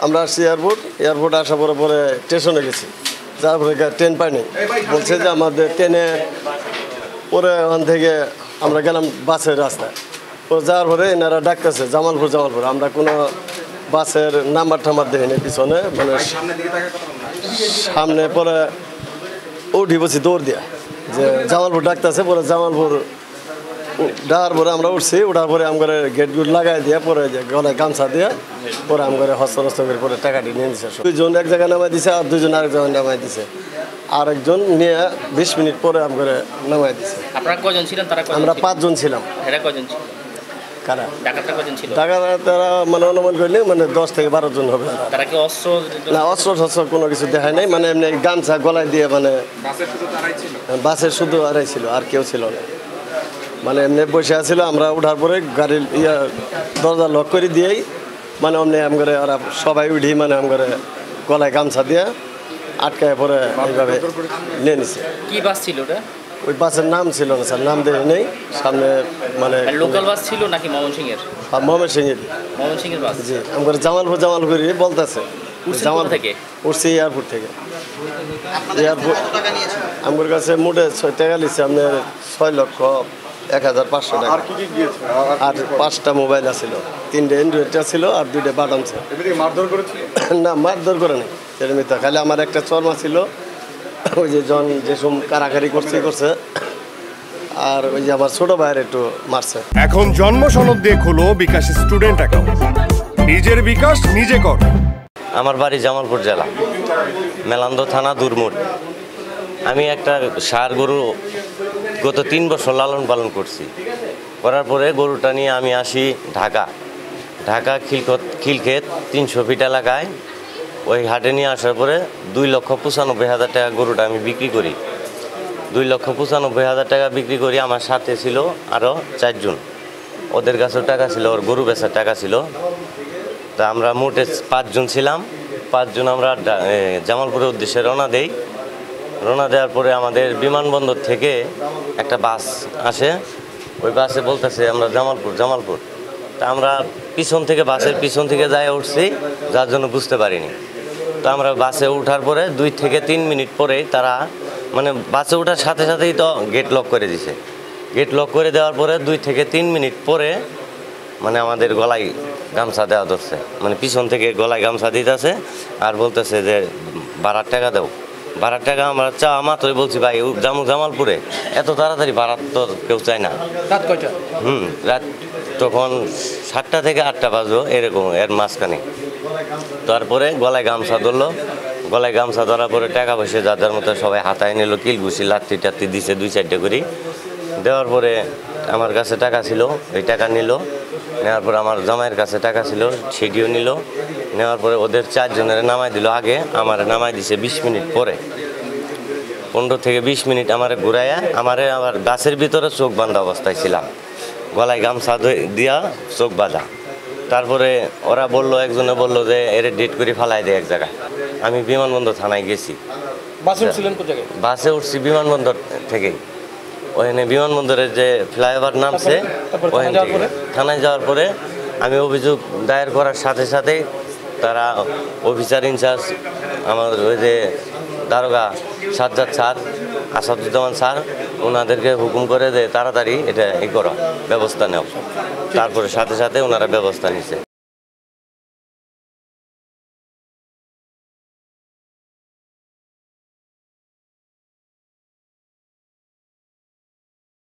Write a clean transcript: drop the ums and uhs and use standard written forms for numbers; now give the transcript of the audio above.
আমরা আসছি এয়ারপোর্ট আসার পরে পরে স্টেশনে গেছি, যার পরে ট্রেন পাইনি, বলছে যে আমাদের ট্রেনে পরে ওখান থেকে আমরা গেলাম বাসের রাস্তায়, পরে যাওয়ার পরে এনারা ডাকতেছে জামালপুর। আমরা কোনো বাসের নাম্বার টাম্বার দেখিনি পিছনে, মানে সামনে পরে উঠি বসি দৌড় দিয়া যে জামালপুর ডাকতেছে। পরে জামালপুর ডাকার পরে আমরা উঠছি, ওঠার পরে আমার গেটগুলো লাগাই দিয়ে পরে গলায় গামছা দিয়ে পরে আমার হস্ত করে পরে টাকাটি নিয়ে দিচ্ছে। 2জন এক জায়গায় নামাই দিছে আর 2জন আরেক জায়গায় নামাই দিছে, আরেকজন নিয়ে 20 মিনিট পরে আমার নামাই দিছে। আপনারা কয়জন ছিলেন? আমরা 5 জন ছিলাম। এরা কয়জন ছিল? কারা ডাকাতরা কয়জন ছিল? তারা মানে অনুমান করলে মানে 10 থেকে 12 জন হবে। তারা কি অস্ত্র? না, অস্ত্র কোনো কিছু দেখায় নাই, মানে এমনি গামছা গলায় দিয়ে, মানে বাসের শুধু আড়াই ছিল, আর কেউ ছিল না। মানে এমনি বসে আছিল, আমরা উঠার পরে গাড়ির দরজা লক করে দিয়েই মানে অমনি আমগরে ওরা সবাই উঠি মানে আমগরে গলায় গামছা দিয়ে আটকায় পরে এইভাবে নিয়ে নিছে। কি বাস ছিল ওটা? ওই বাসের নাম ছিল না স্যার, নাম দেখে নেই। সামনে মানে লোকাল বাস ছিল নাকি ময়মনসিংহের? ময়মনসিংহের। ময়মনসিংহের বাস? জি, আমার জামালপুর বলতেছে। জামালপুর থেকে উঠছি এয়ারপোর্ট থেকে। এয়ারপোর্ট আমার কাছে মোটে 6 টাকা নিচ্ছে, আপনার 6,01,500 টাকা। আর 5টা মোবাইল আছিল, 3টে অ্যান্ড্রয়েডটা ছিল আর 2টে বাদাম ছিল। না, মারধর করে নাই, এরমিতা খালি আমার একটা চর্মা ছিল, ওই যে যেসব কারাকারি করছে, আর ওই যে আমার ছোট ভাইয়ের একটু মারছে। এখন জন্ম সনদ দিয়ে খোলো বিকাশ স্টুডেন্ট অ্যাকাউন্ট, নিজের বিকাশ নিজে কর। আমার বাড়ি জামালপুর জেলা, মেলান্দ থানা, দুরমুট। আমি একটা ষাঁড় গরু গত 3 বছর লালন পালন করছি। করার পরে গরুটা নিয়ে আমি আসি ঢাকা খিলক্ষেত 300 ফিট এলাকায়। ওই হাটে নিয়ে আসার পরে 2,95,000 টাকা গরুটা আমি বিক্রি করি। 2,95,000 টাকা বিক্রি করি। আমার সাথে ছিল আরও 4 জন, ওদের কাছেও টাকা ছিল, ওর গরু বেচার টাকা ছিল। তা আমরা মোটে 5 জন ছিলাম। 5 জন আমরা জামালপুরের উদ্দেশ্যে রওনা দেওয়ার পরে আমাদের বিমানবন্দর থেকে একটা বাস আসে। ওই বাসে বলতেছে আমরা জামালপুর। তা আমরা বাসের পিছন থেকে যাই উঠছি, যার জন্য বুঝতে পারিনি। তো আমরা বাসে ওঠার পরে 2 থেকে 3 মিনিট পরেই তারা মানে বাসে ওঠার সাথে সাথেই তো গেট লক করে দিছে। গেট লক করে দেওয়ার পরে 2 থেকে 3 মিনিট পরে মানে আমাদের গলায় গামছা দেওয়া ধরছে, মানে পিছন থেকে গলায় গামছা দিতেছে আর বলতেছে যে ভাড়ার টাকা দাও। ভাড়ার টাকা আমরা চাওয়া মাত্রই বলছি ভাই জামালপুরে এত তাড়াতাড়ি ভাড়ার তো কেউ চায় না। রাত কয়টা? রাত তখন 7টা থেকে 8টা বাজো এরকম, এর মাঝখানে। তারপরে গলায় গামছা ধরলো। গলায় গামছা ধরার পরে টাকা পয়সা যাদের মতো সবাই হাতায় নিল, কিলঘুষি লাত্তি দিছে 2-4টে করে। দেওয়ার পরে আমার কাছে টাকা ছিল, এই টাকা নিল। নেওয়ার পরে আমার জামাইয়ের কাছে টাকা ছিল, সেটিও নিল। নেওয়ার পরে ওদের 4 জনের নামাই দিল আগে, আমার নামাই দিছে 20 মিনিট পরে। 15 থেকে 20 মিনিট আমারে ঘুরাইয়া আবার গাছের ভিতরে চোখ বাঁধা অবস্থায় ছিলাম, গলায় গামছা দিয়া চোখ বাঁধা। তারপরে ওরা একজনে বললো যে এরে ডেট করে ফালাই দেয় এক জায়গায়। আমি বিমানবন্দর থানায় গেছি। বাসে উঠছি বিমানবন্দর থেকে। ওখানে বিমানবন্দরের যে ফ্লাইওভার নামছে, ওখান থেকে থানায় যাওয়ার পরে আমি অভিযোগ দায়ের করার সাথে সাথেই তারা অফিসার ইনচার্জ আমার ওই যে দারোগা সাজ্জাদ স্যার, আসাদুজ্জামান স্যার, ওনাদেরকে হুকুম করে যে তাড়াতাড়ি এটা করো, ব্যবস্থা নেও। তারপরে সাথে সাথে ওনারা ব্যবস্থা নিছে।